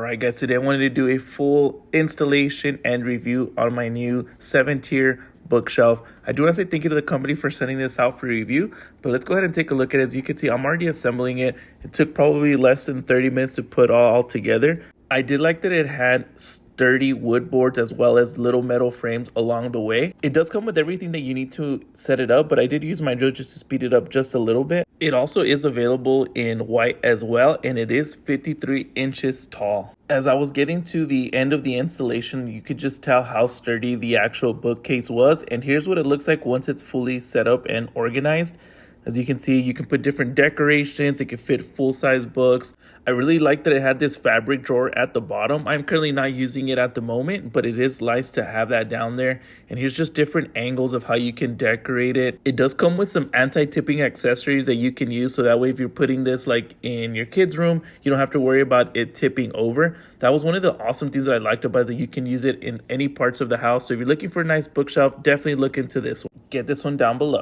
Alright guys, today I wanted to do a full installation and review on my new 7-tier bookshelf. I do want to say thank you to the company for sending this out for review, but let's go ahead and take a look at it. As you can see, I'm already assembling it. It took probably less than 30 minutes to put all together. I did like that it had sturdy wood boards as well as little metal frames along the way. It does come with everything that you need to set it up, but I did use my drill just to speed it up just a little bit. It also is available in white as well, and it is 53 inches tall. As I was getting to the end of the installation, you could just tell how sturdy the actual bookcase was, and here's what it looks like once it's fully set up and organized. As you can see, you can put different decorations. It can fit full-size books. I really like that it had this fabric drawer at the bottom. I'm currently not using it at the moment, but it is nice to have that down there. And here's just different angles of how you can decorate it. It does come with some anti-tipping accessories that you can use, so that way if you're putting this like in your kid's room, you don't have to worry about it tipping over. That was one of the awesome things that I liked about it, is that you can use it in any parts of the house. So if you're looking for a nice bookshelf, definitely look into this one. Get this one down below.